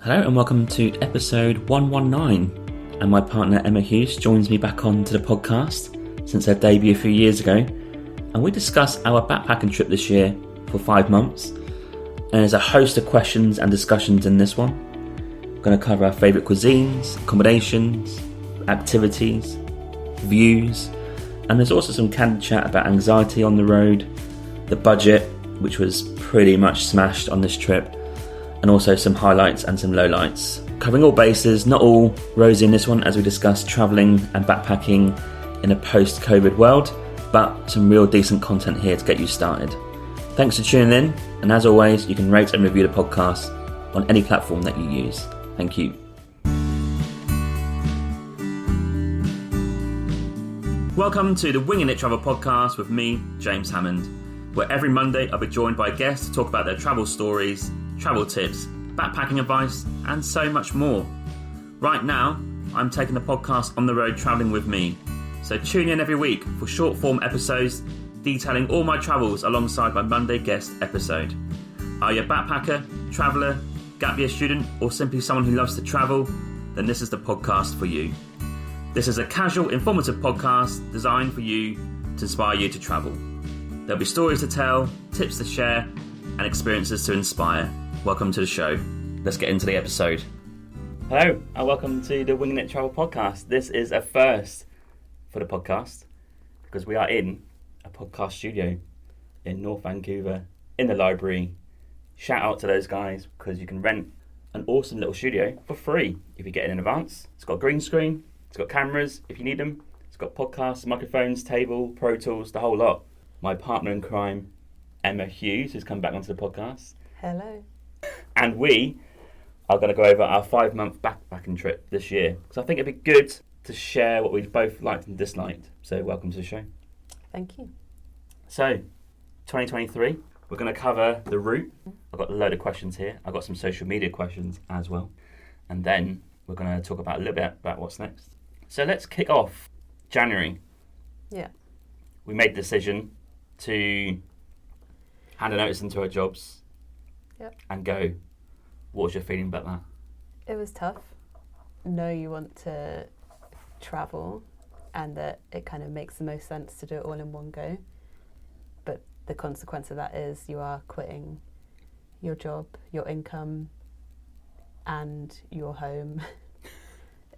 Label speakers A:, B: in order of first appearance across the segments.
A: Hello and welcome to episode 119, and my partner Emma Hughes joins me back onto the podcast since her debut a few years ago, and we discuss our backpacking trip this year for 5 months, and there's a host of questions and discussions in this one. We're going to cover our favourite cuisines, accommodations, activities, views, and there's also some candid chat about anxiety on the road, the budget, which was pretty much smashed on this trip, and also some highlights and some lowlights. Covering all bases, not all rosy in this one as we discuss travelling and backpacking in a post-COVID world, but some real decent content here to get you started. Thanks for tuning in, and as always, you can rate and review the podcast on any platform that you use. Thank you. Welcome to the Winging It Travel podcast with me, James Hammond, where every Monday I'll be joined by guests to talk about their travel stories, travel tips, backpacking advice, and so much more. Right now, I'm taking the podcast on the road travelling with me, so tune in every week for short form episodes detailing all my travels alongside my Monday guest episode. Are you a backpacker, traveller, gap year student, or simply someone who loves to travel? Then this is the podcast for you. This is a casual, informative podcast designed for you to inspire you to travel. There'll be stories to tell, tips to share, and experiences to inspire. Welcome to the show. Let's get into the episode. Hello, and welcome to the Winging It Travel podcast. This is a first for the podcast because we are in a podcast studio in North Vancouver, in the library. Shout out to those guys because you can rent an awesome little studio for free if you get in advance. It's got a green screen, it's got cameras if you need them, it's got podcasts, microphones, table, Pro Tools, the whole lot. My partner in crime, Emma Hughes, who's come back onto the podcast.
B: Hello.
A: And we are going to go over our 5-month backpacking trip this year. Because I think it'd be good to share what we both liked and disliked. So welcome to the show.
B: Thank you.
A: So, 2023, we're going to cover the route. I've got a load of questions here. I've got some social media questions as well. And then we're going to talk about a little bit about what's next. So let's kick off January.
B: Yeah.
A: We made the decision to hand a notice into our jobs.
B: Yep.
A: And go. What was your feeling about that?
B: It was tough. Know you want to travel and that it kind of makes the most sense to do it all in one go. But the consequence of that is you are quitting your job, your income, and your home.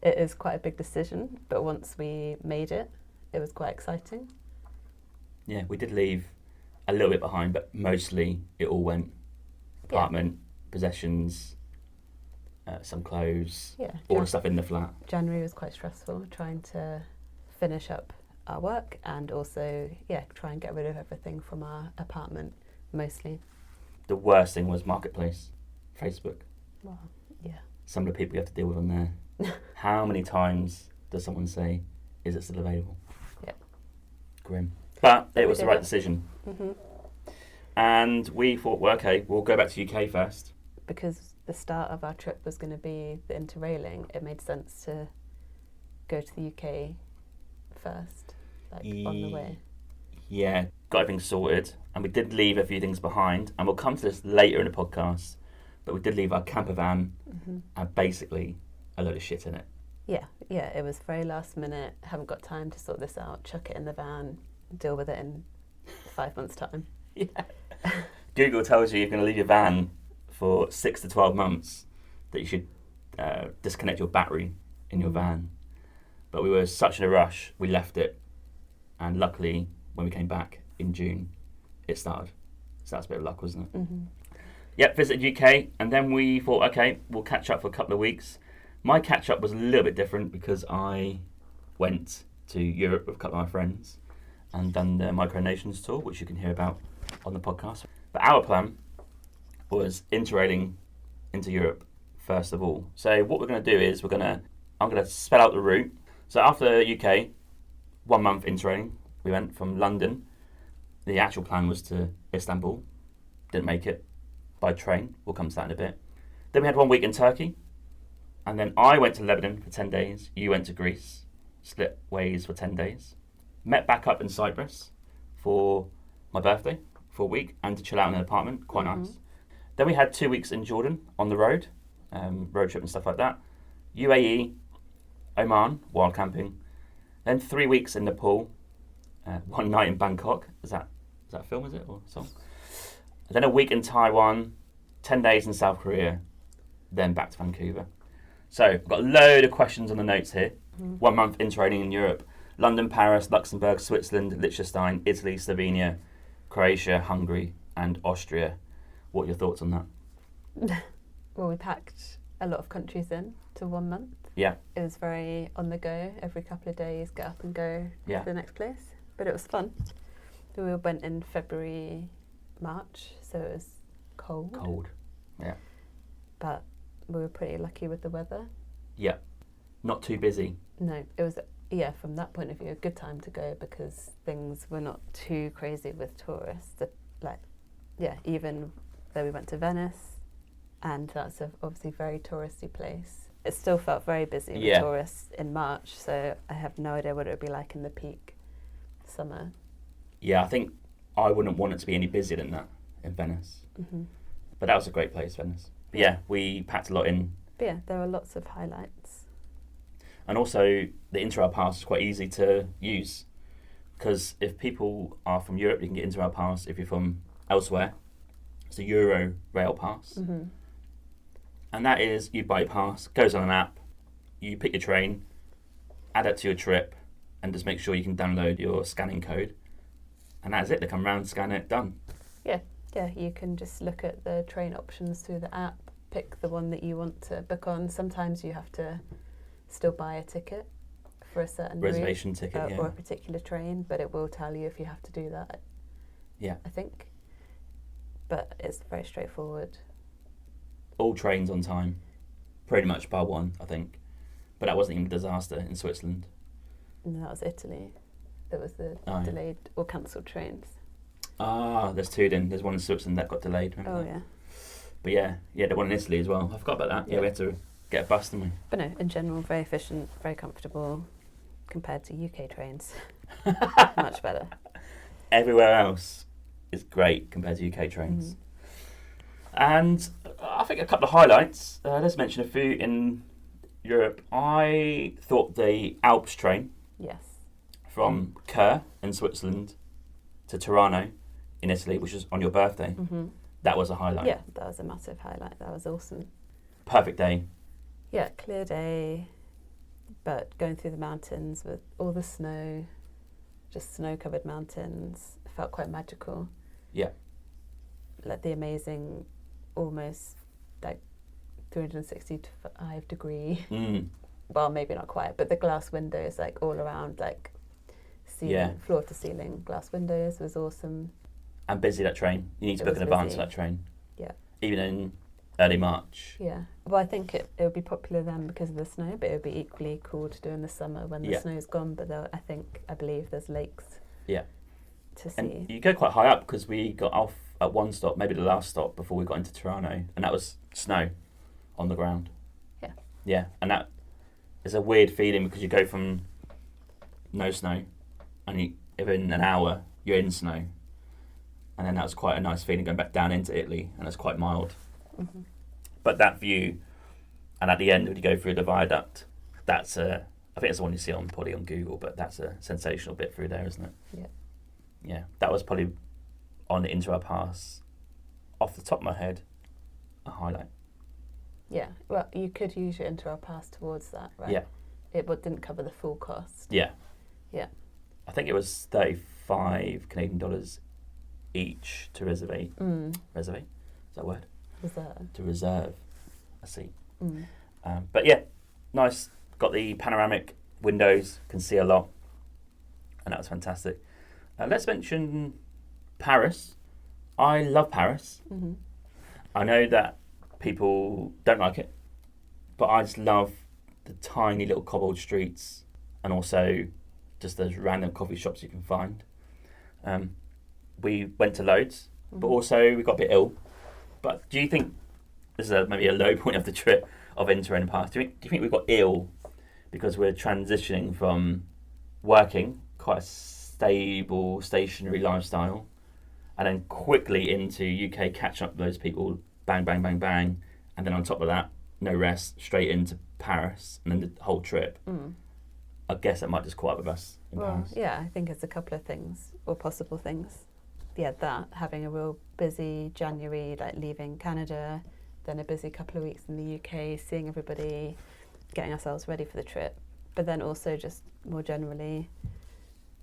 B: It is quite a big decision, but once we made it, it was quite exciting.
A: Yeah, we did leave a little bit behind, but mostly it all went. Apartment, possessions, some clothes, all the stuff in the flat.
B: January was quite stressful, trying to finish up our work and also, try and get rid of everything from our apartment, mostly.
A: The worst thing was Marketplace, Facebook.
B: Well, yeah.
A: Some of the people you have to deal with on there. How many times does someone say, is it still available?
B: Yeah.
A: Grim. But it was the right decision.
B: Mm-hmm.
A: And we thought, well, okay, we'll go back to UK first.
B: Because the start of our trip was going to be the interrailing, it made sense to go to the UK first, on the way.
A: Yeah, got everything sorted. And we did leave a few things behind. And we'll come to this later in the podcast. But we did leave our camper van and basically a load of shit in it. Yeah,
B: it was very last minute. Haven't got time to sort this out. Chuck it in the van, deal with it in 5 months' time.
A: Yeah. Google tells you you're going to leave your van for 6 to 12 months, that you should disconnect your battery in your van. But we were such in a rush, we left it. And luckily, when we came back in June, it started. So that's a bit of luck, wasn't it?
B: Mm-hmm.
A: Yep, visited UK, and then we thought, okay, we'll catch up for a couple of weeks. My catch up was a little bit different because I went to Europe with a couple of my friends and done the Micronations tour, which you can hear about on the podcast. But our plan was interrailing into Europe first of all. So what we're going to do is I'm going to spell out the route. So after UK, 1 month interrailing, we went from London. The actual plan was to Istanbul. Didn't make it by train. We'll come to that in a bit. Then we had 1 week in Turkey. And then I went to Lebanon for 10 days. You went to Greece. Split ways for 10 days. Met back up in Cyprus for my birthday for a week and to chill out in an apartment. Quite nice. Then we had 2 weeks in Jordan on the road. road trip and stuff like that. UAE, Oman, wild camping. Then 3 weeks in Nepal, 1 night in Bangkok. Is that a film, is it, or a song? Then a week in Taiwan, 10 days in South Korea, then back to Vancouver. So I've got a load of questions on the notes here. 1 month inter-training in Europe. London, Paris, Luxembourg, Switzerland, Liechtenstein, Italy, Slovenia, Croatia, Hungary and Austria. What are your thoughts on that?
B: Well, we packed a lot of countries in to 1 month.
A: Yeah.
B: It was very on the go, every couple of days, get up and go
A: Yeah.
B: to the next place. But it was fun. We went in February, March, so it was cold.
A: Cold, yeah.
B: But we were pretty lucky with the weather.
A: Yeah. Not too busy.
B: No, it was, from that point of view, a good time to go because things were not too crazy with tourists. Even though we went to Venice, and that's obviously a very touristy place, it still felt very busy with tourists in March, so I have no idea what it would be like in the peak summer.
A: Yeah, I think I wouldn't want it to be any busier than that in Venice.
B: Mm-hmm.
A: But that was a great place, Venice. But yeah, we packed a lot in.
B: But yeah, there were lots of highlights. And
A: also, the Interrail Pass is quite easy to use because if people are from Europe, you can get Interrail Pass. If you're from elsewhere, it's a Euro Rail Pass.
B: Mm-hmm.
A: And that is, you buy a pass, goes on an app, you pick your train, add it to your trip, and just make sure you can download your scanning code. And that's it. They come round, scan it, done.
B: Yeah, you can just look at the train options through the app, pick the one that you want to book on. Sometimes you have to still buy a ticket for a certain
A: reservation
B: route,
A: ticket,
B: or a particular train, but it will tell you if you have to do that.
A: Yeah.
B: I think. But it's very straightforward.
A: All trains on time, pretty much bar one, I think. But that wasn't even a disaster in Switzerland.
B: And that was Italy. That was the delayed or cancelled trains.
A: There's two then. There's one in Switzerland that got delayed. Remember that?
B: Yeah.
A: But yeah, the one in Italy as well. I forgot about that. Yeah, we had to get a bus, didn't we?
B: But no, in general, very efficient, very comfortable compared to UK trains. Much better.
A: Everywhere else is great compared to UK trains. And I think a couple of highlights. Let's mention a few in Europe. I thought the Alps train.
B: Yes.
A: From Kerr in Switzerland to Tirano in Italy, which was on your birthday.
B: Mm-hmm.
A: That was a highlight.
B: Yeah, that was a massive highlight. That was awesome.
A: Perfect day.
B: Yeah, clear day, but going through the mountains with all the snow, just snow-covered mountains, felt quite magical.
A: Yeah.
B: Like the amazing, almost like 365 degree. Well, maybe not quite, but the glass windows like all around, like ceiling, floor to ceiling glass windows was awesome.
A: And busy, that train. You need to book in advance for that train.
B: Yeah.
A: Even in early March.
B: Yeah. Well, I think it would be popular then because of the snow, but it would be equally cool to do in the summer when the snow's gone. But I believe there's lakes. Yeah. To see.
A: And you go quite high up because we got off at one stop, maybe the last stop before we got into Tirano, and that was snow on the ground.
B: Yeah.
A: Yeah, and that is a weird feeling because you go from no snow, and within an hour you're in snow, and then that was quite a nice feeling going back down into Italy, and it's quite mild. Mm-hmm. But that view, and at the end when you go through the viaduct, I think it's the one you see probably on Google, but that's a sensational bit through there, isn't it?
B: Yeah.
A: Yeah, that was probably on the Interrail Pass, off the top of my head, a highlight.
B: Yeah, well, you could use your Interrail Pass towards that, right?
A: Yeah.
B: It didn't cover the full cost.
A: Yeah.
B: Yeah.
A: I think it was 35 Canadian dollars each to reserve. Reserve? Is that a word?
B: Reserve.
A: To reserve a seat. But yeah, nice. Got the panoramic windows, can see a lot, and that was fantastic. Let's mention Paris. I love Paris. Mm-hmm. I know that people don't like it, but I just love the tiny little cobbled streets and also just those random coffee shops you can find. We went to loads, but also we got a bit ill. But do you think this is maybe a low point of the trip of entering the past? Do you think we got ill because we're transitioning from working quite a stable, stationary lifestyle, and then quickly into UK catching up with those people, bang, bang, bang, bang, and then on top of that, no rest, straight into Paris, and then the whole trip. I guess that might just caught up with us in Paris.
B: Yeah, I think it's a couple of things, or possible things. Yeah, that, having a real busy January, like leaving Canada, then a busy couple of weeks in the UK, seeing everybody, getting ourselves ready for the trip. But then also just more generally,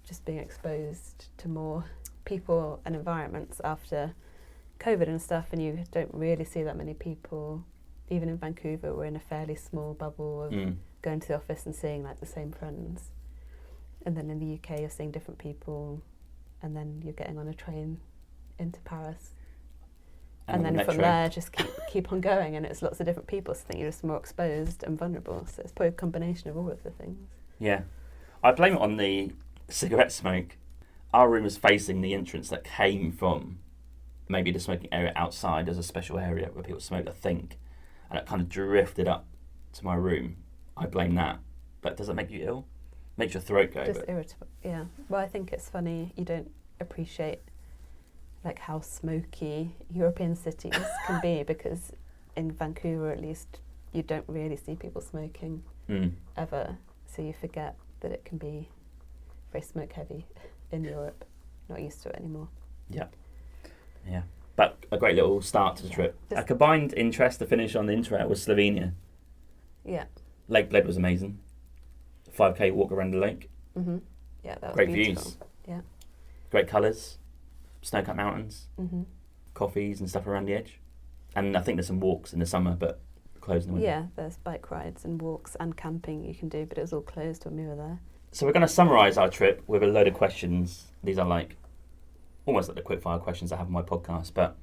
B: just being exposed to more people and environments after COVID and stuff, and you don't really see that many people. Even in Vancouver, we're in a fairly small bubble of going to the office and seeing like the same friends. And then in the UK, you're seeing different people, and then you're getting on a train into Paris. And then from there, just keep on going, and it's lots of different people, so I think you're just more exposed and vulnerable. So it's probably a combination of all of the things. Yeah.
A: I blame it on the cigarette smoke. Our room was facing the entrance that came from maybe the smoking area outside. There's a special area where people smoke, I think, and it kind of drifted up to my room. I blame that. But does it make you ill? Makes your throat go.
B: Just irritable, yeah. Well, I think it's funny, you don't appreciate like how smoky European cities can be, because in Vancouver at least you don't really see people smoking ever, so you forget that it can be very smoke heavy in Europe. Not used to it anymore.
A: Yeah. But a great little start to the trip. A combined interest to finish on the Interrail was Slovenia.
B: Yeah.
A: Lake Bled was amazing. 5k walk around the lake.
B: Yeah, that was
A: great
B: beautiful.
A: Views.
B: Yeah.
A: Great colours. Snow-capped mountains. Coffees and stuff around the edge. And I think there's some walks in the summer, but closed in the winter.
B: Yeah, there's bike rides and walks and camping you can do, but it was all closed when we were there.
A: So we're going to summarise our trip with a load of questions. These are like almost like the quickfire questions I have on my podcast, but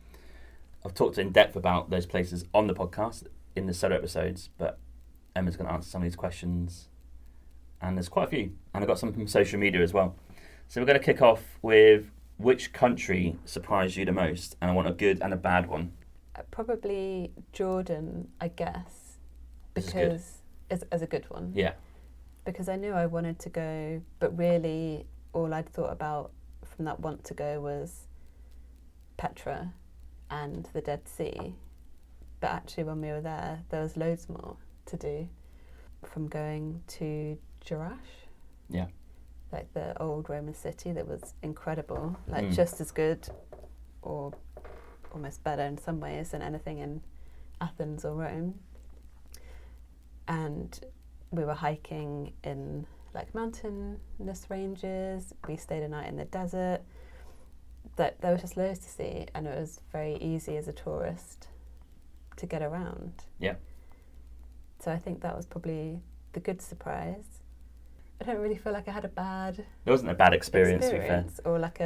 A: I've talked in depth about those places on the podcast in the solo episodes, but Emma's going to answer some of these questions, and there's quite a few, and I've got some from social media as well. So we're going to kick off with which country surprised you the most, and I want a good and a bad one.
B: Probably Jordan, I guess, because as a good one.
A: Yeah.
B: Because I knew I wanted to go, but really all I'd thought about from that want to go was Petra and the Dead Sea. But actually when we were there was loads more to do, from going to Jerash.
A: Yeah.
B: Like the old Roman city that was incredible, like just as good or almost better in some ways than anything in Athens or Rome. And we were hiking in like mountainous ranges. We stayed a night in the desert. There was just loads to see, and it was very easy as a tourist to get around.
A: Yeah.
B: So I think that was probably the good surprise. I don't really feel like I had a bad...
A: There wasn't a bad experience. To be fair.
B: Or like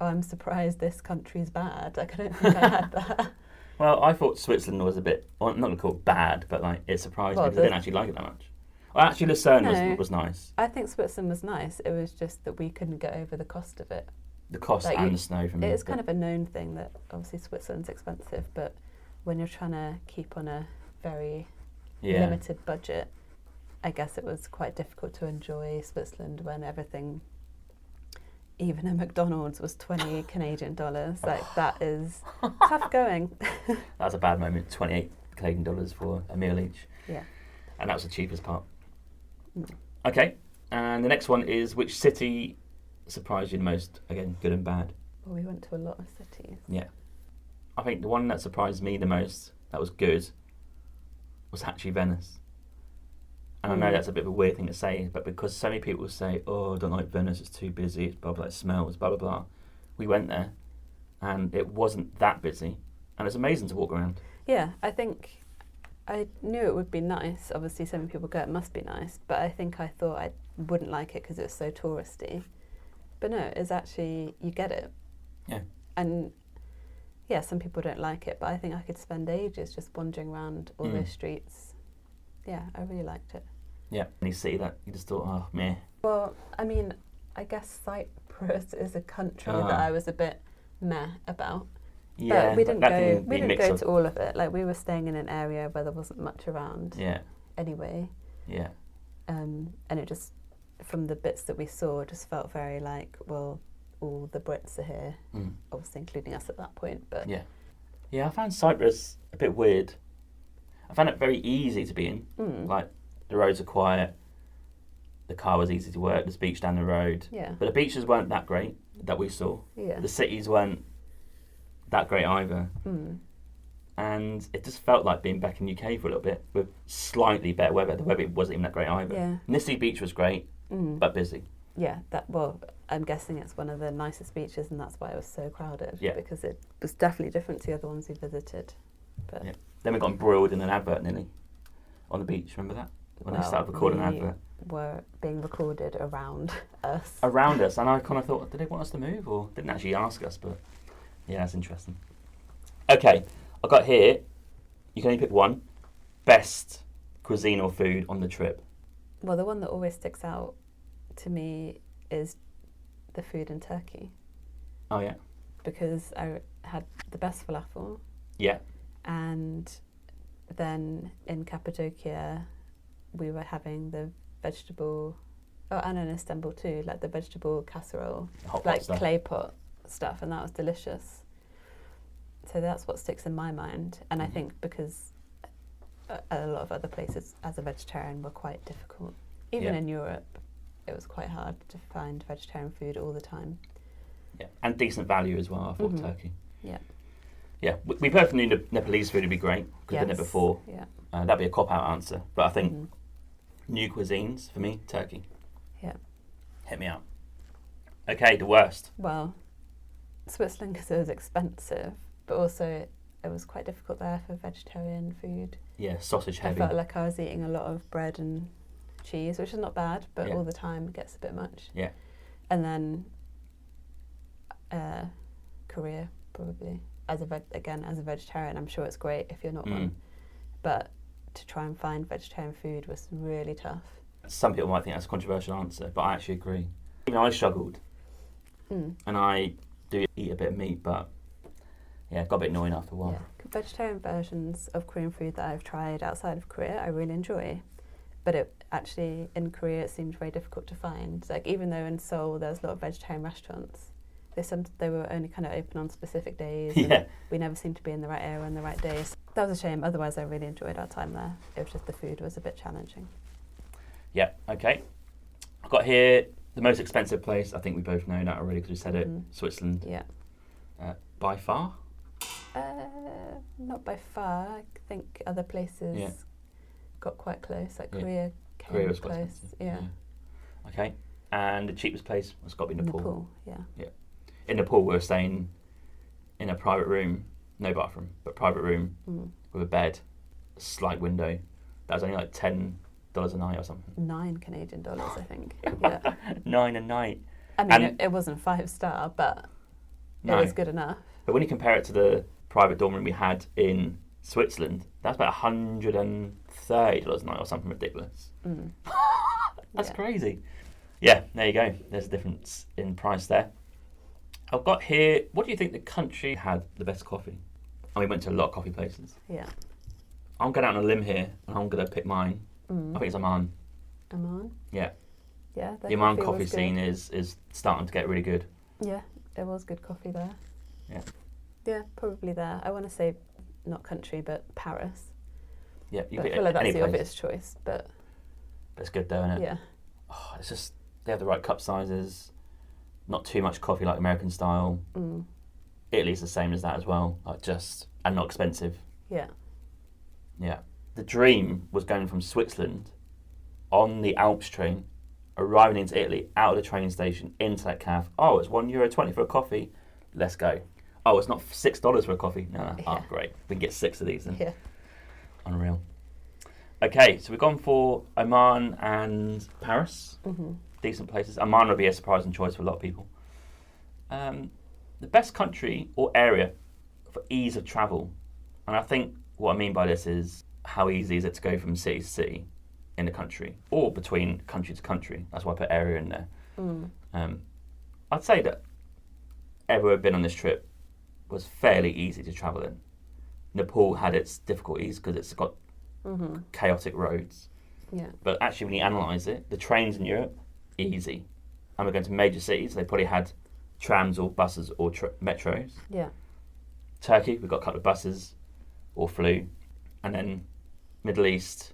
B: I'm surprised this country's bad. Like, I don't think I had that.
A: Well, I thought Switzerland was a bit, well, I'm not going to call it bad, but like it surprised me because I didn't actually like it that much. Well, actually, Lucerne was nice.
B: I think Switzerland was nice. It was just that we couldn't get over the cost of it.
A: The cost and the snow from
B: It's kind of a known thing that obviously Switzerland's expensive, but when you're trying to keep on a very limited budget, I guess it was quite difficult to enjoy Switzerland when everything, even a McDonald's, was 20 Canadian dollars. Like, that is tough going.
A: That's a bad moment. 28 Canadian dollars for a meal each.
B: Yeah.
A: And that was the cheapest part. Okay, and the next one is which city surprised you the most? Again, good and bad.
B: Well, we went to a lot of cities.
A: Yeah. I think the one that surprised me the most, that was good, was actually Venice. And I know that's a bit of a weird thing to say, but because so many people say, oh, I don't like Venice, it's too busy, it's blah, blah, it smells, blah, blah, blah. We went there, and it wasn't that busy, and it's amazing to walk around.
B: Yeah, I think I knew it would be nice. Obviously, so many people go, it must be nice, but I think I thought I wouldn't like it because it was so touristy. But no, it's actually, you get it.
A: Yeah.
B: And yeah, some people don't like it, but I think I could spend ages just wandering around all those streets. Yeah, I really liked it.
A: Yeah, any city that you just thought, oh, meh.
B: Well, I mean, I guess Cyprus is a country that I was a bit meh about.
A: Yeah,
B: but we didn't go to all of it. Like, we were staying in an area where there wasn't much around.
A: Yeah.
B: Anyway.
A: Yeah.
B: And it just, from the bits that we saw, just felt very like, well, all the Brits are here, obviously including us at that point. But
A: yeah, I found Cyprus a bit weird. I found it very easy to be in. Like, the roads are quiet, the car was easy to work, there's beach down the road.
B: Yeah.
A: But the beaches weren't that great that we saw.
B: Yeah.
A: The cities weren't that great either. And it just felt like being back in UK for a little bit with slightly better weather. The weather wasn't even that great either.
B: Yeah.
A: Nissi Beach was great, but busy.
B: Yeah, I'm guessing it's one of the nicest beaches, and that's why it was so crowded.
A: Yeah.
B: Because it was definitely different to the other ones we visited. But
A: Yeah. Then we got embroiled in an advert nearly on the beach. Remember that? When they started recording an advert.
B: Were being recorded around us.
A: Around us, and I kind of thought, did they want us to move, or didn't actually ask us? But yeah, that's interesting. Okay, I've got here. You can only pick one. Best cuisine or food on the trip.
B: Well, the one that always sticks out to me is the food in Turkey.
A: Oh yeah.
B: Because I had the best falafel.
A: Yeah.
B: And then in Cappadocia, we were having the vegetable, and in Istanbul too, like the vegetable casserole, like clay pot stuff, and that was delicious. So that's what sticks in my mind. And I think because a lot of other places as a vegetarian were quite difficult. Even in Europe, it was quite hard to find vegetarian food all the time.
A: Yeah, and decent value as well, I thought, Turkey.
B: Yeah.
A: Yeah, we both knew Nepalese food would be great, because we've done it before.
B: Yeah.
A: That'd be a cop-out answer. But I think new cuisines, for me, Turkey.
B: Yeah.
A: Hit me out. Okay, the worst.
B: Well, Switzerland, because it was expensive, but also it was quite difficult there for vegetarian food.
A: Yeah, sausage heavy.
B: I felt like I was eating a lot of bread and cheese, which is not bad, but all the time it gets a bit much.
A: Yeah.
B: And then Korea, probably. As a vegetarian, I'm sure it's great if you're not one. But to try and find vegetarian food was really tough.
A: Some people might think that's a controversial answer, but I actually agree. Even I struggled. And I do eat a bit of meat, but yeah, it got a bit annoying after a while.
B: Yeah. Vegetarian versions of Korean food that I've tried outside of Korea, I really enjoy. But it actually, in Korea, it seemed very difficult to find. Like, even though in Seoul there's a lot of vegetarian restaurants, they were only kind of open on specific days. And we never seemed to be in the right area on the right days. That was a shame. Otherwise, I really enjoyed our time there. It was just the food was a bit challenging.
A: Yeah, okay. I've got here the most expensive place. I think we both know that already because we said it. Switzerland.
B: Yeah.
A: By far?
B: Not by far. I think other places got quite close. Like Korea came
A: Korea was
B: close.
A: quite expensive.
B: Yeah.
A: Okay. And the cheapest place has got to be Nepal.
B: Nepal, yeah.
A: In Nepal, we were staying in a private room, no bathroom, but private room with a bed, a slight window. That was only like $10 a night or something.
B: $9 Canadian, I think. Yeah.
A: $9 a night.
B: I mean, it wasn't 5-star, but it was good enough.
A: But when you compare it to the private dorm room we had in Switzerland, that's about $130 a night or something ridiculous. That's crazy. Yeah, there you go. There's a difference in price there. I've got here, what do you think the country had the best coffee? And we went to a lot of coffee places.
B: Yeah.
A: I'm going out on a limb here, and I'm going to pick mine. I think it's Oman.
B: Oman?
A: Yeah.
B: Yeah.
A: The Oman coffee scene is starting to get really good.
B: Yeah, there was good coffee there.
A: Yeah.
B: Yeah, probably there. I want to say not country, but Paris.
A: Yeah, you
B: I
A: pick
B: feel like that's
A: any
B: the
A: place.
B: obvious choice, but
A: It's good though, isn't it?
B: yeah.
A: Oh, it's just, they have the right cup sizes, not too much coffee like American style. Italy's the same as that as well, and not expensive.
B: Yeah.
A: Yeah. The dream was going from Switzerland on the Alps train, arriving into Italy, out of the train station, into that cafe. Oh, it's €1.20 for a coffee. Let's go. Oh, it's not $6 for a coffee. No.
B: Yeah.
A: Oh, great. We can get 6 of these then.
B: Yeah.
A: Unreal. Okay, so we've gone for Oman and Paris. Decent places. Oman would be a surprising choice for a lot of people. The best country or area for ease of travel. And I think what I mean by this is how easy is it to go from city to city in the country or between country to country. That's why I put area in there. I'd say that everywhere I've been on this trip was fairly easy to travel in. Nepal had its difficulties because it's got chaotic roads.
B: Yeah.
A: But actually, when you analyse it, the trains in Europe, easy. And we're going to major cities, they probably had trams or buses or metros.
B: Yeah.
A: Turkey, we've got a couple of buses or flew. And then Middle East,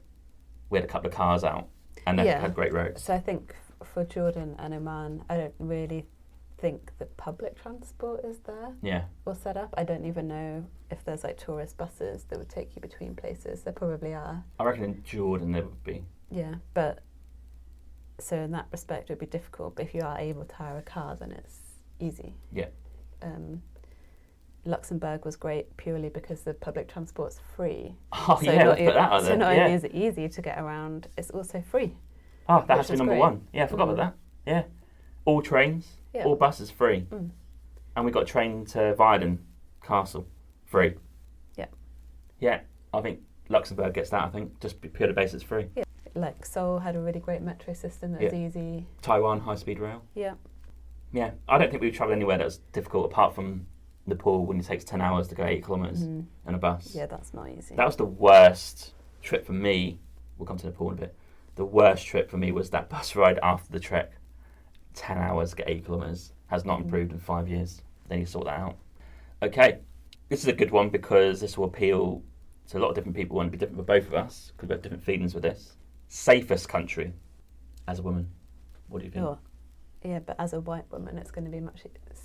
A: we had a couple of cars out, and they had great roads.
B: So I think for Jordan and Oman, I don't really think the public transport is there or set up. I don't even know if there's like tourist buses that would take you between places. There probably are.
A: I reckon in Jordan there would be.
B: Yeah, but so in that respect it would be difficult, but if you are able to hire a car then it's easy.
A: Yeah.
B: Luxembourg was great purely because the public transport's free.
A: Oh so yeah, let's put that out there.
B: So not only is it easy to get around, it's also free.
A: Oh, that has to be number one. Yeah, I forgot about that. Yeah. All trains, all buses free. And we got a train to Weiden Castle free.
B: Yeah.
A: Yeah, I think Luxembourg gets that, I think, just purely basis it's free.
B: Yeah. Like Seoul had a really great metro system that was easy.
A: Taiwan, high-speed rail.
B: Yeah.
A: Yeah, I don't think we've travelled anywhere that's difficult apart from Nepal when it takes 10 hours to go 8 kilometres in a bus.
B: Yeah, that's not easy.
A: That was the worst trip for me. We'll come to Nepal in a bit. The worst trip for me was that bus ride after the trek. 10 hours to get 8 kilometres. Has not improved in 5 years. Then you sort that out. Okay, this is a good one because this will appeal to a lot of different people and be different for both of us because we have different feelings with this. Safest country as a woman. What do you think?
B: Oh. Yeah, but as a white woman, it's going to be much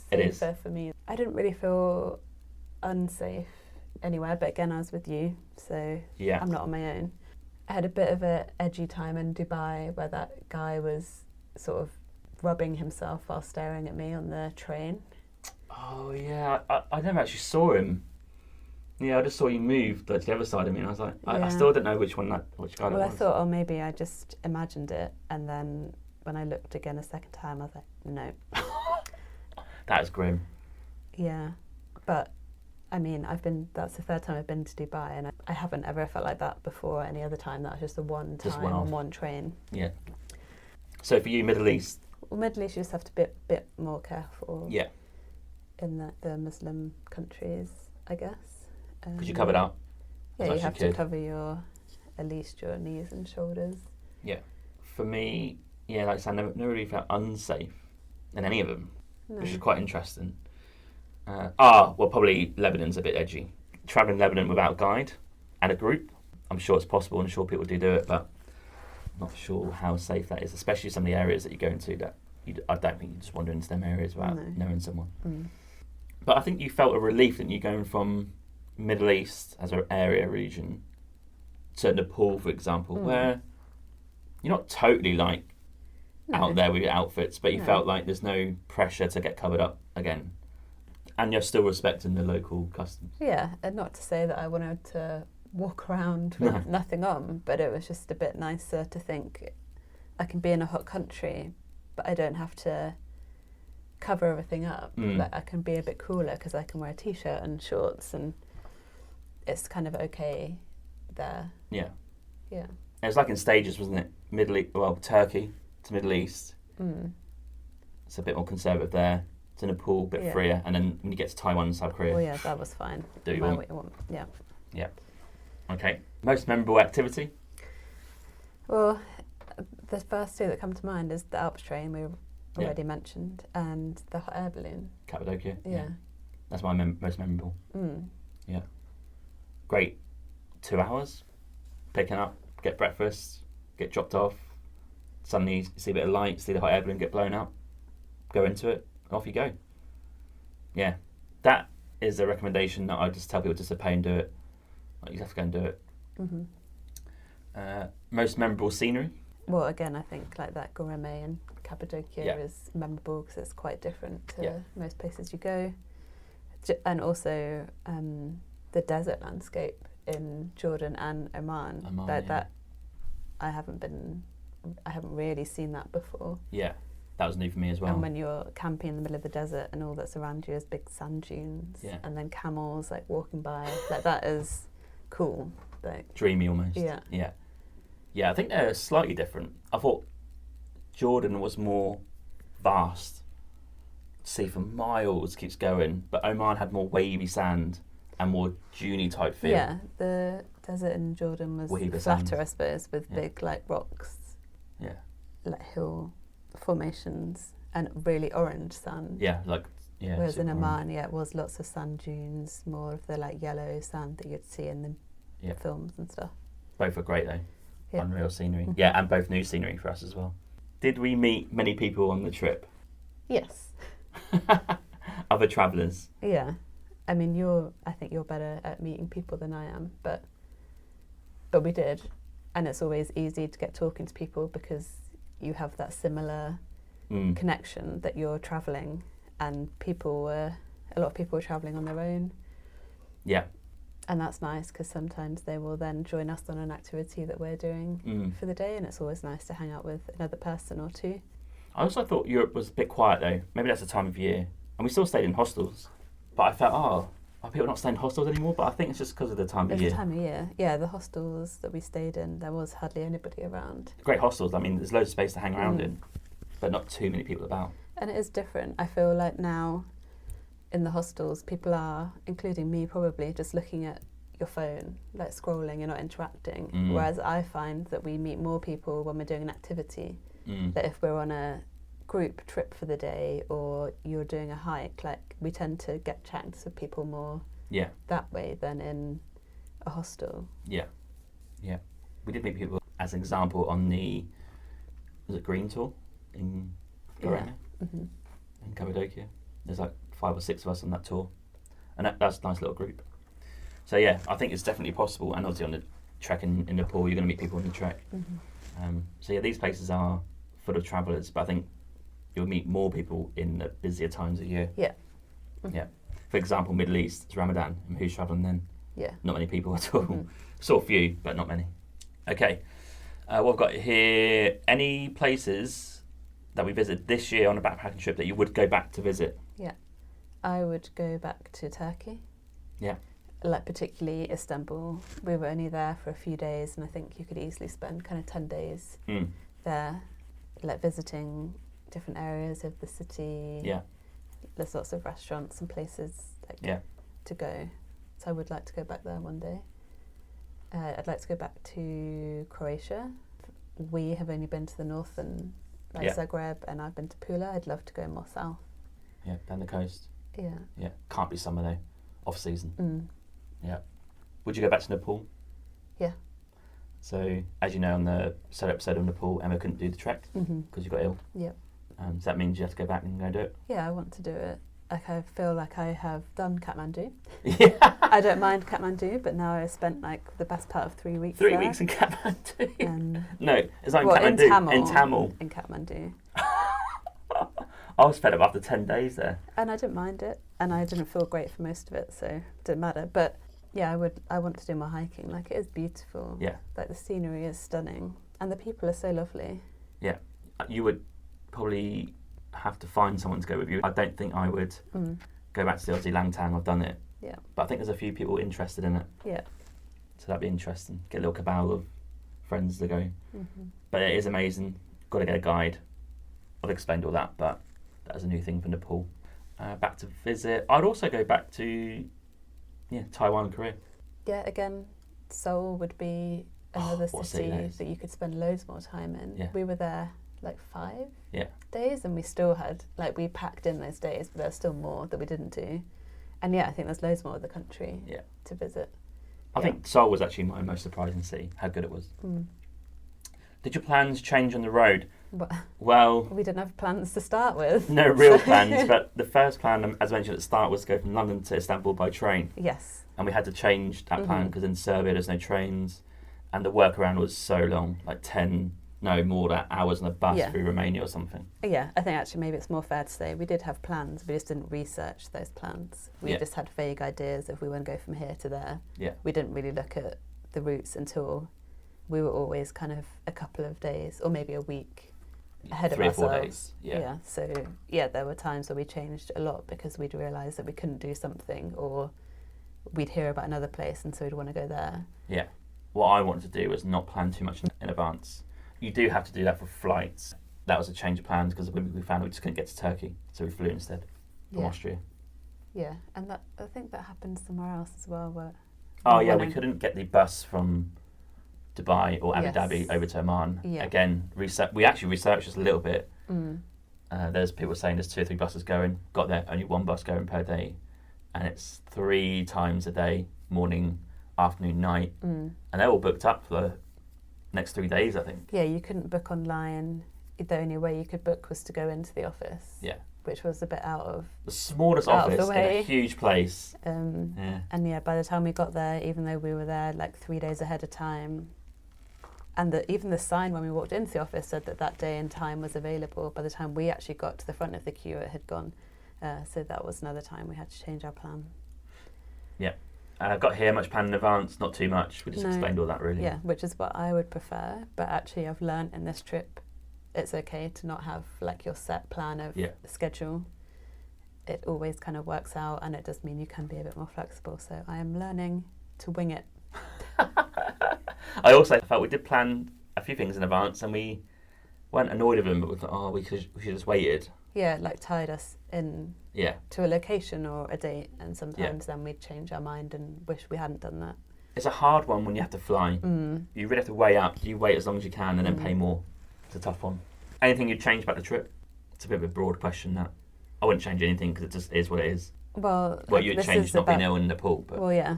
B: safer for me. I didn't really feel unsafe anywhere, but again, I was with you, so I'm not on my own. I had a bit of an edgy time in Dubai where that guy was sort of rubbing himself while staring at me on the train.
A: Oh, yeah. I never actually saw him. Yeah, I just saw you move to the other side of me, and I was like, I still don't know which guy that was.
B: Well, I thought, maybe I just imagined it, and then when I looked again a second time, I was like, no.
A: That is grim.
B: Yeah, but I mean, that's the third time I've been to Dubai, and I haven't ever felt like that before any other time. That was just the one time on one train.
A: Yeah. So for you, Middle East?
B: Well, Middle East, you just have to be a bit more careful.
A: Yeah.
B: In the Muslim countries, I guess.
A: Because you covered up.
B: Yeah, you have to cover at least your knees and shoulders.
A: Yeah. For me, like I said, I never really felt unsafe in any of them, which is quite interesting. Probably Lebanon's a bit edgy. Travelling Lebanon without a guide and a group, I'm sure it's possible and I'm sure people do it, but I'm not sure how safe that is, especially some of the areas that you go into that I don't think you just wander into them areas without knowing someone. But I think you felt a relief that you going from Middle East as an area region to Nepal, for example, where you're not totally out there with your outfits, but you felt like there's no pressure to get covered up again. And you're still respecting the local customs. Yeah,
B: and not to say that I wanted to walk around with nothing on, but it was just a bit nicer to think I can be in a hot country, but I don't have to cover everything up. Like I can be a bit cooler because I can wear a t-shirt and shorts, and it's kind of okay there. Yeah. Yeah.
A: It was like in stages, wasn't it? Turkey to Middle East. It's a bit more conservative there. To Nepal, a bit freer, and then when you get to Taiwan and South Korea.
B: Oh yeah, that was fine.
A: Do you want?
B: Yeah.
A: Yeah. Okay. Most memorable activity?
B: Well, the first two that come to mind is the Alps train we already mentioned, and the hot air balloon.
A: Cappadocia. Yeah. That's my most memorable. Yeah. Great. 2 hours, picking up, get breakfast, get dropped off. Suddenly you see a bit of light, see the hot air balloon get blown up, go into it, off you go. Yeah, that is a recommendation that I just tell people just to pay and do it. You have to go and do it. Most memorable scenery?
B: Well, again, I think like that gourmet in Cappadocia is memorable because it's quite different to most places you go. And also the desert landscape in Jordan and Oman. That I haven't really seen that before.
A: Yeah. That was new for me as well.
B: And when you're camping in the middle of the desert and all that's around you is big sand dunes and then camels walking by, that is cool.
A: Dreamy almost. Yeah. Yeah. Yeah, I think they're slightly different. I thought Jordan was more vast. Sea for miles keeps going, but Oman had more wavy sand and more duney type feel.
B: Yeah, the desert in Jordan was flatter, I suppose, with big rocks. Yeah. Hill formations and really orange sand. Whereas in Oman, it was lots of sand dunes, more of the yellow sand that you'd see in the films and stuff.
A: Both were great though.
B: Yeah.
A: Unreal scenery. Yeah, and both new scenery for us as well. Did we meet many people on the trip?
B: Yes.
A: Other travellers?
B: Yeah. I mean, I think you're better at meeting people than I am, but we did. And it's always easy to get talking to people because you have that similar connection that you're travelling, and a lot of people were travelling on their own.
A: Yeah.
B: And that's nice because sometimes they will then join us on an activity that we're doing for the day, and it's always nice to hang out with another person or two.
A: I also thought Europe was a bit quiet though. Maybe that's the time of year. And we still stayed in hostels. But I felt, are people not staying in hostels anymore? But I think it's just because of the time of year.
B: It's the time of year. Yeah, the hostels that we stayed in, there was hardly anybody around.
A: Great hostels. I mean, there's loads of space to hang around in, but not too many people about.
B: And it is different. I feel like now in the hostels, people are, including me probably, just looking at your phone, like scrolling, you're not interacting. Whereas I find that we meet more people when we're doing an activity. That if we're on a group trip for the day or you're doing a hike, like we tend to get chats with people more that way than in a hostel. Yeah.
A: We did meet people, as an example, on the Green Tour in Gorena, in Cappadocia. There's like 5 or 6 of us on that tour, and that's a nice little group. So yeah, I think it's definitely possible, and obviously on the trek in Nepal, you're going to meet people on the trek. So yeah, these places are full of travellers, but I think you'll meet more people in the busier times of year.
B: Yeah.
A: For example, Middle East, it's Ramadan, and who's travelling then?
B: Yeah.
A: Not many people at all. Sort of few, but not many. Okay, what I've got here, any places that we visited this year on a backpacking trip that you would go back to visit?
B: Yeah. I would go back to Turkey.
A: Yeah.
B: Like particularly Istanbul. We were only there for a few days, and I think you could easily spend kind of 10 days there, like visiting different areas of the city.
A: Yeah.
B: There's lots of restaurants and places to go. So I would like to go back there one day. I'd like to go back to Croatia. We have only been to the north and Zagreb, and I've been to Pula. I'd love to go more south.
A: Yeah, down the coast.
B: Yeah.
A: Yeah, can't be summer though, off season. Yeah. Would you go back to Nepal?
B: Yeah.
A: So, as you know, on the solo episode of Nepal, Emma couldn't do the trek because you got ill.
B: Yeah.
A: So that means you have to go back and go do it?
B: Yeah, I want to do it. Like, I feel like I have done Kathmandu.
A: Yeah.
B: I don't mind Kathmandu, but now I've spent like the best part of 3 weeks
A: 3
B: there.
A: weeks in Kathmandu?
B: And
A: no, it's not in Kathmandu.
B: In
A: In Tamil.
B: In Kathmandu.
A: I was fed up after 10 days there.
B: And I didn't mind it, and I didn't feel great for most of it, so it didn't matter. But yeah, I want to do more hiking. Like, it is beautiful. Yeah. Like, the scenery is stunning, and the people are so lovely.
A: Yeah. You would probably have to find someone to go with you. I don't think I would go back to the Aussie Langtang. I've done it.
B: Yeah.
A: But I think there's a few people interested in it.
B: Yeah.
A: So that'd be interesting. Get a little cabal of friends to go. But it is amazing. Got to get a guide. I've explained all that, but that is a new thing for Nepal. Back to visit. I'd also go back to Taiwan and Korea.
B: Yeah, again, Seoul would be another city that you could spend loads more time in.
A: Yeah.
B: We were there like 5
A: Yeah.
B: days, and we still had, like, we packed in those days, but there's still more that we didn't do. And yeah, I think there's loads more of the country to visit.
A: I think Seoul was actually my most surprising city, how good it was. Did your plans change on the road? Well,
B: we didn't have plans to start with.
A: No real plans, but the first plan, as mentioned at the start, was to go from London to Istanbul by train.
B: Yes. And
A: we had to change that plan because in Serbia there's no trains, and the workaround was so long, like 10 hours on a bus through Romania or something.
B: Yeah, I think actually maybe it's more fair to say we did have plans, we just didn't research those plans. We just had vague ideas if we want to go from here to there. Yeah. We didn't really look at the routes until we were always kind of a couple of days or maybe a week ahead of ourselves.
A: 3 or 4 days. Yeah.
B: So there were times where we changed a lot because we'd realise that we couldn't do something, or we'd hear about another place and so we'd want to go there. Yeah.
A: What I wanted to do was not plan too much in advance. You do have to do that for flights. That was a change of plans because we found we just couldn't get to Turkey, so we flew instead from Austria.
B: Yeah, and I think that happened somewhere else as well.
A: We couldn't get the bus from Dubai or Abu Dhabi over to Oman. Yeah. Again, we actually researched this a little bit. There's people saying there's 2 or 3 buses going. Got there, only 1 bus going per day, and it's 3 times a day, morning, afternoon, night, and they're all booked up for the next 3 days, I think.
B: Yeah, you couldn't book online. The only way you could book was to go into the office.
A: Yeah.
B: Which was a bit out of
A: the smallest
B: out of
A: office
B: the way.
A: in a huge place.
B: And by the time we got there, even though we were there like 3 days ahead of time, and even the sign when we walked into the office said that day and time was available. By the time we actually got to the front of the queue, it had gone. So that was another time we had to change our plan.
A: Yeah. Got here much planned in advance, not too much. We just explained all that, really.
B: Yeah, which is what I would prefer. But actually, I've learned in this trip, it's okay to not have like your set plan of schedule. It always kind of works out, and it does mean you can be a bit more flexible. So I am learning to wing it.
A: I also felt we did plan a few things in advance, and we weren't annoyed with them, but we thought, we should just waited.
B: Yeah, like tied us in to a location or a date, and sometimes then we'd change our mind and wish we hadn't done that.
A: It's a hard one when you have to fly. You really have to weigh up. Do you wait as long as you can and then pay more? It's a tough one. Anything you'd change about the trip? It's a bit of a broad question, that. I wouldn't change anything because it just is what it is.
B: Well,
A: you'd change not being ill in Nepal. But.
B: Well, yeah.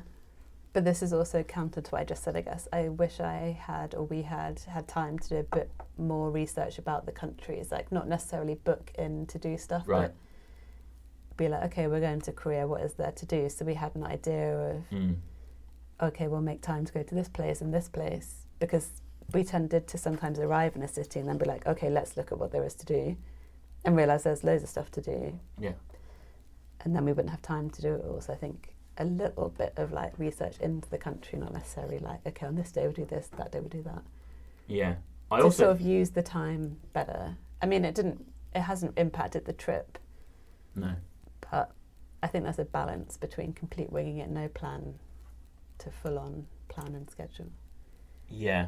B: But this is also counter to what I just said, I guess. I wish I had, or we had time to do a bit more research about the countries. Like, not necessarily book in to do stuff, but be like, okay, we're going to Korea, what is there to do? So we had an idea of, okay, we'll make time to go to this place and this place. Because we tended to sometimes arrive in a city and then be like, okay, let's look at what there is to do. And realise there's loads of stuff to do.
A: Yeah.
B: And then we wouldn't have time to do it all. So I think a little bit of like research into the country, not necessarily like, okay, on this day we'll do this, that day we'll do that.
A: Yeah.
B: I also sort of use the time better. I mean, it hasn't impacted the trip.
A: No.
B: But I think there's a balance between complete winging it, no plan, to full on plan and schedule. Yeah.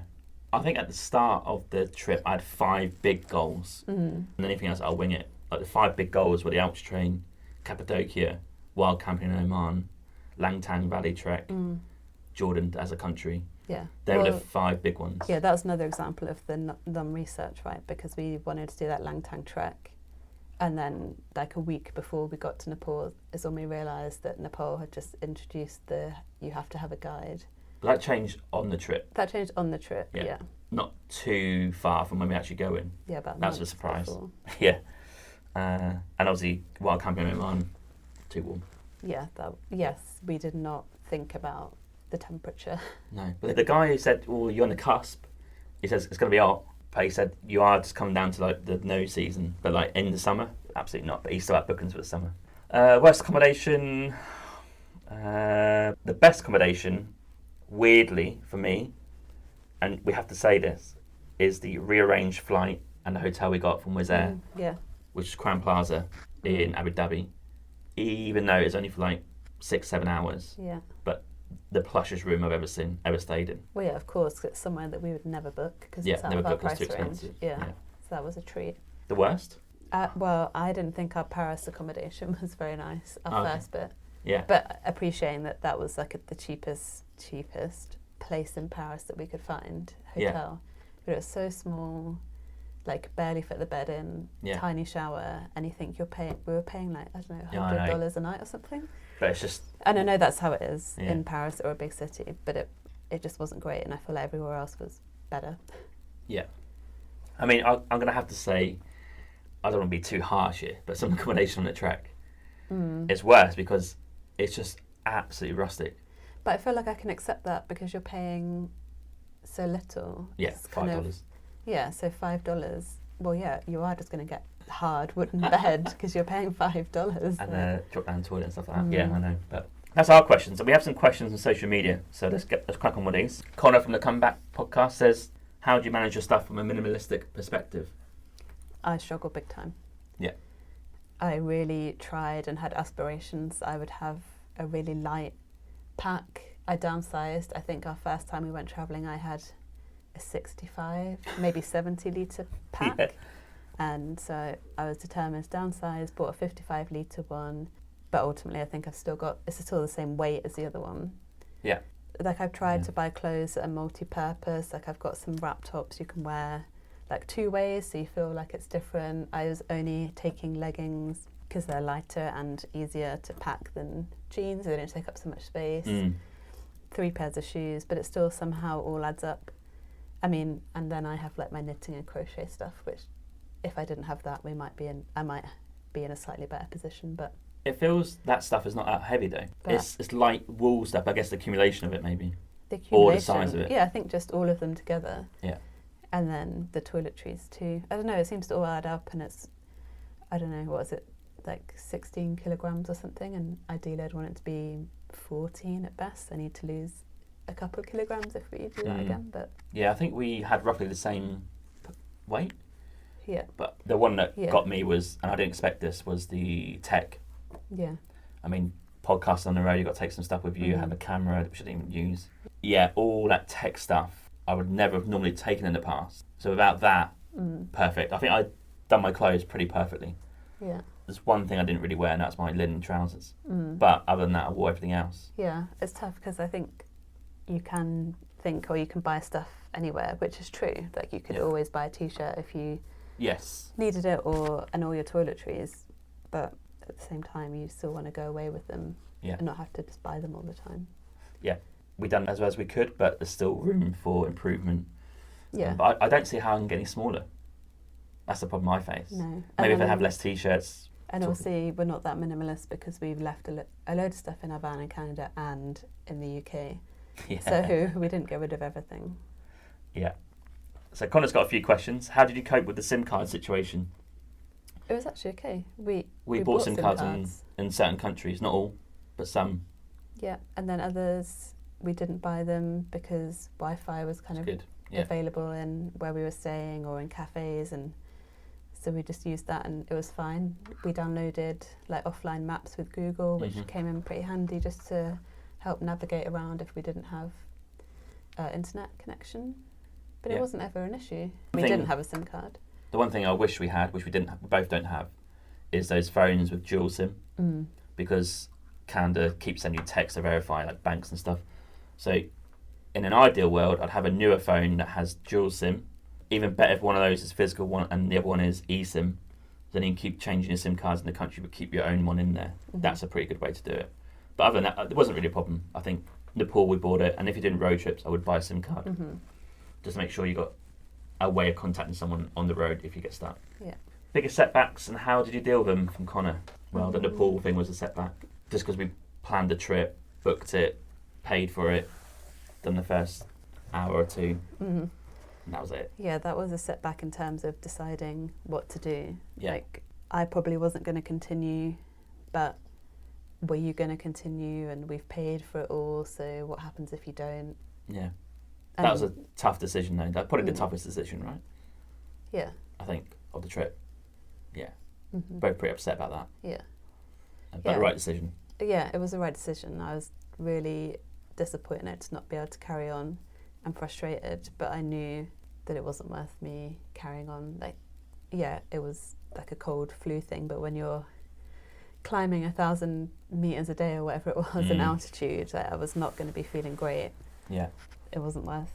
A: I think at the start of the trip, I had 5 big goals. And anything else, I'll wing it. Like the 5 big goals were the Alps Train, Cappadocia, wild camping in Oman, Langtang Valley Trek, Jordan as a country.
B: Yeah.
A: They were the 5 big ones.
B: Yeah, that was another example of the non-research, right? Because we wanted to do that Langtang Trek. And then like a week before we got to Nepal is when we realised that Nepal had just introduced you have to have a guide.
A: But that changed on the trip.
B: That changed on the trip, yeah.
A: Not too far from when we actually go in.
B: Yeah, about
A: that's a surprise.
B: Before.
A: Yeah. And obviously, wild camping in Oman, too warm.
B: Yeah, yes, we did not think about the temperature.
A: No, but the guy who said, well, you're on the cusp, he says it's going to be hot. But he said, you are just coming down to like the no season, but like in the summer, absolutely not. But he's still at bookings for the summer. Worst accommodation, the best accommodation, weirdly for me, and we have to say this, is the rearranged flight and the hotel we got from Wizz Air, which is Crowne Plaza in Abu Dhabi, even though it's only for like 6-7 hours.
B: Yeah.
A: But the plushest room I've ever stayed in.
B: Well, yeah, of course, 'cause it's somewhere that we would never book because it's out of our price range. Yeah, so that was a treat.
A: The worst?
B: Well, I didn't think our Paris accommodation was very nice, our first bit.
A: Yeah.
B: But appreciating that was like the cheapest place in Paris that we could find, hotel. Yeah. But it was so small, like barely fit the bed in, tiny shower, and you think we were paying like, I don't know, $100 a night or something.
A: But it's just...
B: And I know that's how it is in Paris or a big city, but it just wasn't great, and I feel like everywhere else was better. Yeah.
A: I mean, I'm going to have to say, I don't want to be too harsh here, but some accommodation on the trek is worse because it's just absolutely rustic.
B: But I feel like I can accept that because you're paying so little.
A: Yeah, $5.
B: So $5. Well, yeah, you are just going to get hard wooden bed because you're paying $5.
A: And drop down toilet and stuff like that. Yeah, I know. But that's our questions. So we have some questions on social media. So let's crack on with these. Connor from the Comeback podcast says, how do you manage your stuff from a minimalistic perspective?
B: I struggle big time.
A: Yeah.
B: I really tried and had aspirations. I would have a really light pack. I downsized. I think our first time we went travelling, I had a 65, maybe 70 litre pack. Yeah. And so I was determined to downsize, bought a 55 litre one, but ultimately I think it's still the same weight as the other one.
A: Yeah.
B: Like I've tried to buy clothes that are multi-purpose, like I've got some wrap tops you can wear like 2 ways, so you feel like it's different. I was only taking leggings because they're lighter and easier to pack than jeans, they don't take up so much space. 3 pairs of shoes, but it still somehow all adds up. I mean, and then I have like my knitting and crochet stuff, which if I didn't have that, I might be in a slightly better position. But
A: it feels that stuff is not that heavy though. It's light wool stuff. I guess the accumulation of it maybe. Or the size of it.
B: Yeah, I think just all of them together.
A: Yeah.
B: And then the toiletries too. I don't know, it seems to all add up, and it's, I don't know, what is it, like 16 kilograms or something, and ideally I'd want it to be 14 at best. I need to lose a couple of kilograms if we do that again. But
A: yeah, I think we had roughly the same weight.
B: Yeah.
A: But the one that got me was, and I didn't expect this, was the tech.
B: Yeah.
A: I mean, podcasting on the road, you've got to take some stuff with you, have a camera, which I didn't even use. Yeah, all that tech stuff I would never have normally taken in the past. So without that, perfect. I think I'd done my clothes pretty perfectly.
B: Yeah.
A: There's one thing I didn't really wear, and that's my linen trousers. But other than that, I wore everything else.
B: Yeah, it's tough because I think you can think, or you can buy stuff anywhere, which is true. Like you could always buy a t-shirt if you needed it, and all your toiletries. But at the same time, you still want to go away with them and not have to just buy them all the time. Yeah.
A: We done as well as we could, but there's still room for improvement.
B: Yeah.
A: But I don't see how I'm getting smaller. That's the problem I face.
B: No.
A: Maybe if I have less t-shirts.
B: And obviously we're not that minimalist because we've left a load of stuff in our van in Canada and in the UK. Yeah. So we didn't get rid of everything.
A: Yeah. So Connor's got a few questions. How did you cope with the SIM card situation?
B: It was actually okay. We
A: bought SIM cards in certain countries, not all, but some.
B: Yeah, and then others we didn't buy them because Wi-Fi was kind of available in where we were staying or in cafes, and so we just used that and it was fine. We downloaded like offline maps with Google, which came in pretty handy just to help navigate around if we didn't have internet connection. But it wasn't ever an issue. We didn't have a SIM card.
A: The one thing I wish we had, which we didn't, we both don't have, is those phones with dual SIM, because Canada keeps sending you texts to verify like banks and stuff. So in an ideal world, I'd have a newer phone that has dual SIM. Even better if one of those is physical one and the other one is eSIM. Then you can keep changing your SIM cards in the country, but keep your own one in there. That's a pretty good way to do it. But other than that, it wasn't really a problem. I think Nepal, we bought it, and if you're doing road trips, I would buy a SIM card. Just to make sure you got a way of contacting someone on the road if you get stuck. Yeah. Biggest setbacks, and how did you deal with them, from Connor? Well, the Nepal thing was a setback. Just because we planned the trip, booked it, paid for it, done the first hour or two, and that was it.
B: Yeah, that was a setback in terms of deciding what to do.
A: Yeah.
B: Like, I probably wasn't going to continue, but were you going to continue? And we've paid for it all, so what happens if you don't?
A: Yeah. That was a tough decision, though. That's probably the toughest decision, right?
B: Yeah.
A: I think, of the trip. Yeah. Both pretty upset about that.
B: Yeah.
A: But the right decision.
B: Yeah, it was the right decision. I was really disappointed to not be able to carry on and frustrated, but I knew that it wasn't worth me carrying on. Like, yeah, it was like a cold flu thing, but when you're climbing 1,000 meters a day or whatever it was in altitude, like, I was not going to be feeling great.
A: Yeah.
B: It wasn't worth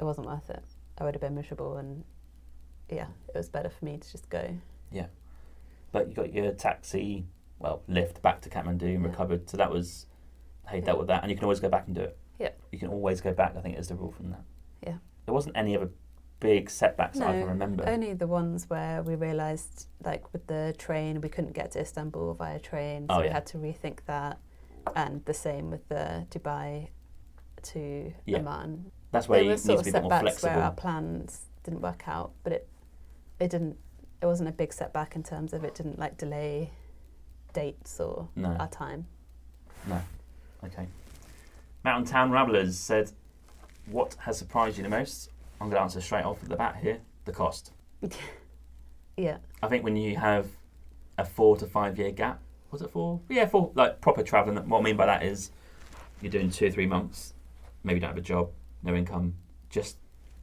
B: it. I would have been miserable, and yeah, it was better for me to just go.
A: Yeah. But you got your taxi, lift back to Kathmandu and recovered, so that was how you dealt with that, and you can always go back and do it.
B: Yeah.
A: You can always go back, I think is the rule from that.
B: Yeah.
A: There wasn't any other big setbacks that I can remember.
B: Only the ones where we realised, like with the train, we couldn't get to Istanbul via train, so we had to rethink that, and the same with the Dubai to Oman.
A: That's where you need to be a bit more flexible.
B: Where our plans didn't work out, but it wasn't a big setback in terms of it didn't like delay dates or our time.
A: No. Okay. Mountain Town Ramblers said, what has surprised you the most? I'm going to answer straight off at the bat here. The cost.
B: Yeah.
A: I think when you have a 4 to 5 year gap, was it 4? Yeah, 4, like proper travelling. What I mean by that is you're doing 2 or 3 months, maybe you don't have a job, no income, just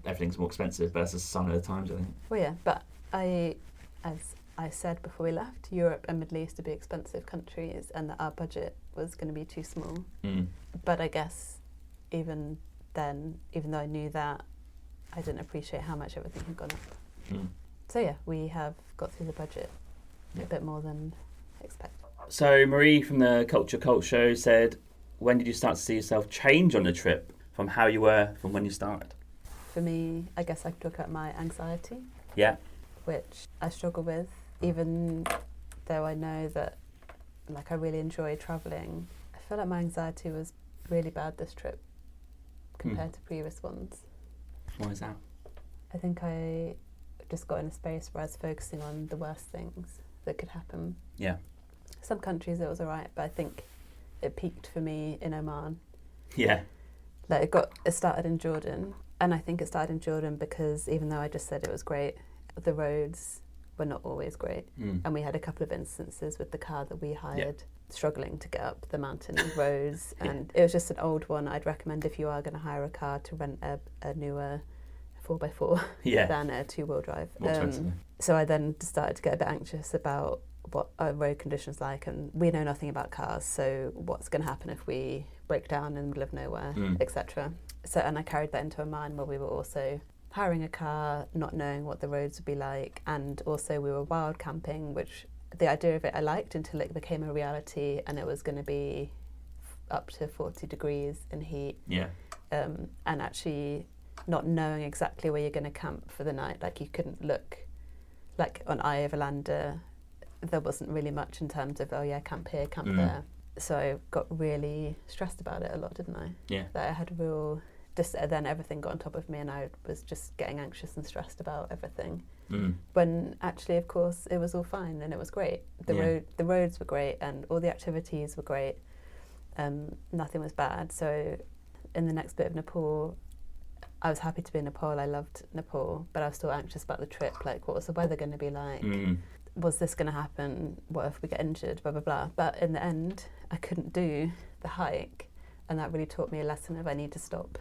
A: everything's more expensive, but that's a sign of the times, I think.
B: Well, yeah, but as I said before we left, Europe and Middle East to be expensive countries, and that our budget was going to be too small. But I guess even then, even though I knew that, I didn't appreciate how much everything had gone up. So yeah, we have got through the budget a bit more than expected.
A: So Marie from the Culture Cult Show said, when did you start to see yourself change on the trip from how you were from when you started?
B: For me, I guess I could talk about my anxiety.
A: Yeah.
B: Which I struggle with, even though I know that I really enjoy travelling. I feel like my anxiety was really bad this trip compared to previous ones.
A: Why is that?
B: I think I just got in a space where I was focusing on the worst things that could happen.
A: Yeah.
B: Some countries it was alright, but I think it peaked for me in Oman.
A: Yeah.
B: It started in Jordan, and I think it started in Jordan because even though I just said it was great, the roads were not always great. And we had a couple of instances with the car that we hired struggling to get up the mountain roads, and it was just an old one. I'd recommend if you are going to hire a car to rent a newer 4x4 than a 2-wheel drive. So I then started to get a bit anxious about what our road conditions like, and we know nothing about cars, so what's going to happen if we break down in the middle of nowhere, etc. So, and I carried that into Oman, where we were also hiring a car, not knowing what the roads would be like, and also we were wild camping, which the idea of it I liked until it became a reality, and it was going to be up to 40 degrees in heat. And actually not knowing exactly where you're going to camp for the night, you couldn't look, on Eye of Alander, there wasn't really much in terms of, camp here, camp there. So I got really stressed about it a lot, didn't I?
A: Yeah.
B: That I had then everything got on top of me, and I was just getting anxious and stressed about everything. When actually, of course, it was all fine and it was great. The roads were great and all the activities were great. Nothing was bad. So in the next bit of Nepal, I was happy to be in Nepal. I loved Nepal, but I was still anxious about the trip. What was the weather going to be like? Was this going to happen? What if we get injured? Blah, blah, blah. But in the end, I couldn't do the hike. And that really taught me a lesson of I need to stop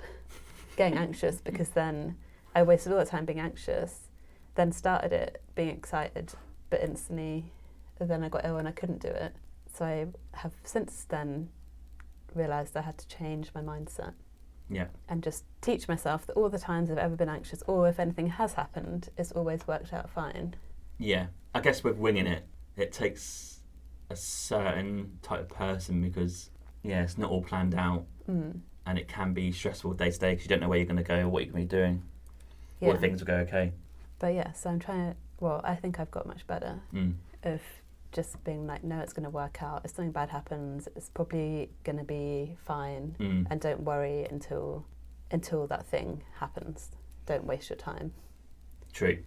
B: getting anxious, because then I wasted all the time being anxious, then started it being excited, but instantly then I got ill and I couldn't do it. So I have since then realised I had to change my mindset. And just teach myself that all the times I've ever been anxious, or if anything has happened, it's always worked out fine.
A: Yeah. I guess with winging it, it takes a certain type of person, because it's not all planned out, and it can be stressful day to day because you don't know where you're going to go or what you're going to be doing, or things will go okay.
B: But so I'm trying to, I think I've got much better of just being no, it's going to work out. If something bad happens, it's probably going to be fine, and don't worry until that thing happens. Don't waste your time. True.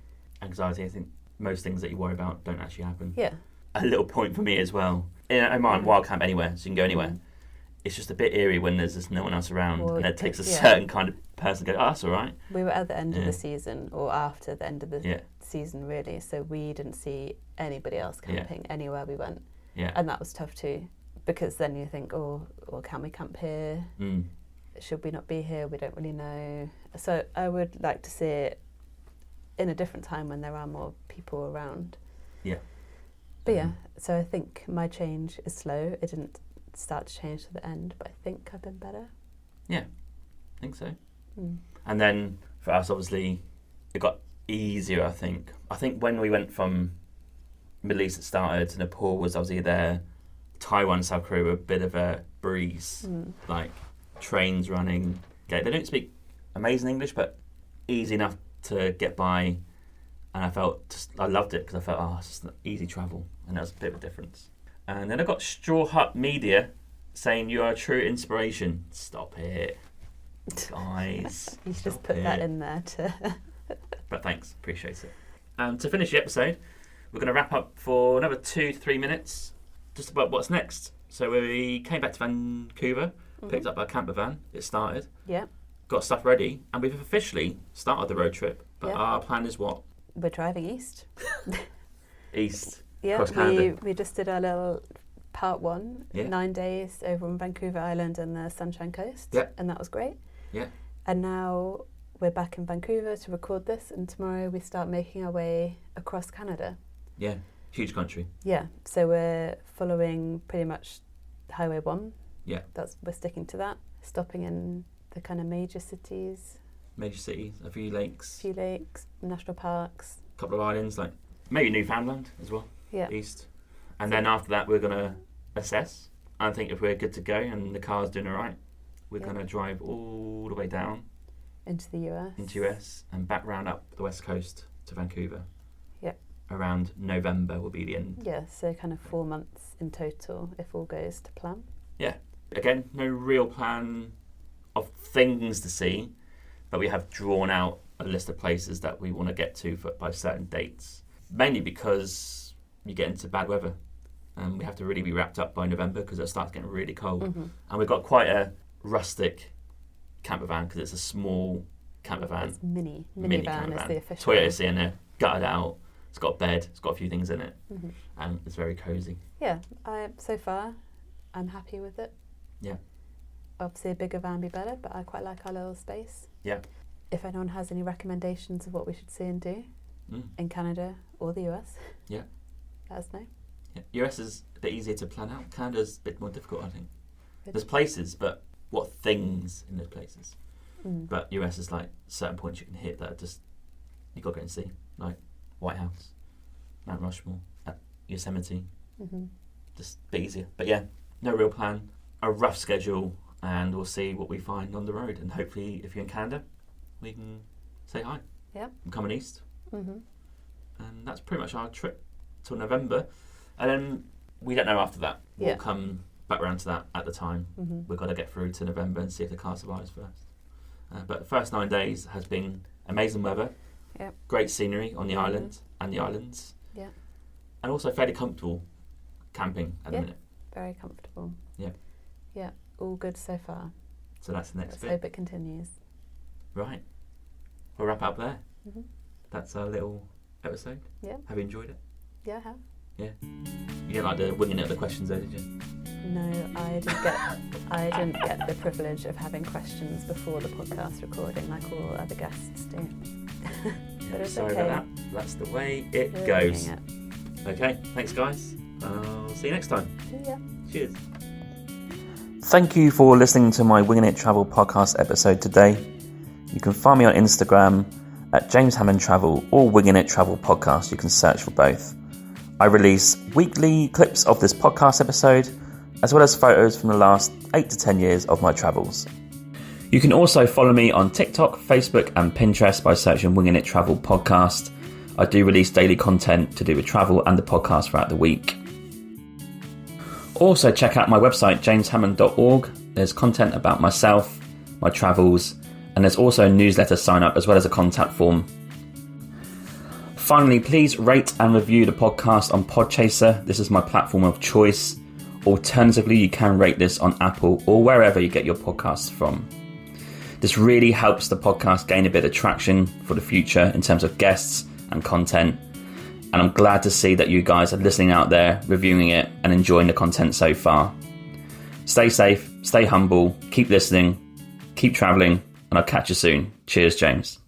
A: Anxiety, I think most things that you worry about don't actually happen.
B: Yeah.
A: A little point for me as well. In Oman, wild camp anywhere, so you can go anywhere. It's just a bit eerie when there's just no one else around, and it takes a certain kind of person to go, that's all right.
B: We were at the end of the season, or after the end of the season, really, so we didn't see anybody else camping anywhere we went. And that was tough too, because then you think, can we camp here? Should we not be here? We don't really know. So I would like to see it in a different time when there are more people around. But so I think my change is slow. It didn't start to change to the end, but I think I've been better.
A: I think so. And then for us, obviously, it got easier, I think. I think when we went from Middle East, it started, to Nepal was obviously there. Taiwan, South Korea were a bit of a breeze, trains running. They don't speak amazing English, but easy enough to get by. And I loved it because I felt, it's just easy travel. And that was a bit of a difference. And then I got Straw Hut Media saying you are a true inspiration. Stop it, guys.
B: You should just put that in there too.
A: But thanks, appreciate it. And to finish the episode, we're going to wrap up for another 2 to 3 minutes, just about what's next. So we came back to Vancouver, picked up our camper van. It started. Got stuff ready, and we've officially started the road trip. But our plan is what?
B: We're driving east.
A: East.
B: Yeah, we just did our little part 1, 9 days over on Vancouver Island and the Sunshine Coast, and that was great. And now we're back in Vancouver to record this, and tomorrow we start making our way across Canada.
A: Huge country.
B: So we're following pretty much Highway 1. We're sticking to that, stopping in the kind of major cities,
A: a few lakes,
B: national parks,
A: a couple of islands, maybe Newfoundland as well. East. And then after that we're going to assess I think if we're good to go and the car's doing all right, we're going to drive all the way down
B: into the US
A: and back round up the west coast to Vancouver.
B: Yep.
A: Around November will be the end.
B: Yeah, so kind of 4 months in total if all goes to plan.
A: Yeah. Again, no real plan of things to see, but we have drawn out a list of places that we want to get to by certain dates. Mainly because you get into bad weather and we have to really be wrapped up by November because it starts getting really cold.
B: Mm-hmm.
A: And we've got quite a rustic camper van because it's a small camper van.
B: It's mini van is the official.
A: Toyota's in there, gutted out. It's got a bed. It's got a few things in it,
B: mm-hmm.
A: and it's very cosy.
B: Yeah, so far I'm happy with it.
A: Yeah.
B: Obviously a bigger van would be better, but I quite like our little space.
A: Yeah.
B: If anyone has any recommendations of what we should see and do in Canada or the US,
A: yeah,
B: let us know.
A: Yeah. US is a bit easier to plan out. Canada's a bit more difficult, I think. There's places, but what things in those places? But US is like certain points you can hit that are just you got to go and see, like White House, Mount Rushmore, Yosemite.
B: Mm-hmm.
A: Just a bit easier. But yeah, no real plan, a rough schedule, and we'll see what we find on the road. And hopefully, if you're in Canada, we can say hi.
B: Yeah.
A: I'm coming east.
B: Mm-hmm.
A: And that's pretty much our trip till November. And then we don't know after that. We'll come back around to that at the time.
B: Mm-hmm.
A: We've got to get through to November and see if the car survives first. But the first 9 days has been amazing weather, great scenery on the island and the islands, and also fairly comfortable camping at the minute.
B: Very comfortable. Yeah, all good so far.
A: So that's the next
B: Let's
A: bit.
B: hope it continues.
A: Right, we'll wrap up there.
B: Mm-hmm.
A: That's our little episode.
B: Yeah.
A: Have you enjoyed it?
B: Yeah, I have.
A: Yeah. You didn't like the winging it of the questions though, did you?
B: No, I didn't get the privilege of having questions before the podcast recording like all other guests do. But it's
A: sorry
B: okay.
A: about that. That's the way it
B: We're
A: goes.
B: it.
A: Okay, thanks guys. I'll see you next time.
B: See ya.
A: Cheers. Thank you for listening to my Winging It Travel podcast episode today. You can find me on Instagram at James Hammond Travel or Winging It Travel Podcast. You can search for both. I release weekly clips of this podcast episode, as well as photos from the last 8 to 10 years of my travels. You can also follow me on TikTok, Facebook and Pinterest by searching Winging It Travel Podcast. I do release daily content to do with travel and the podcast throughout the week. Also check out my website, jameshammond.org. There's content about myself, my travels, and there's also a newsletter sign up as well as a contact form. Finally, please rate and review the podcast on Podchaser. This is my platform of choice. Alternatively, you can rate this on Apple or wherever you get your podcasts from. This really helps the podcast gain a bit of traction for the future in terms of guests and content. And I'm glad to see that you guys are listening out there, reviewing it and enjoying the content so far. Stay safe, stay humble, keep listening, keep travelling, and I'll catch you soon. Cheers, James.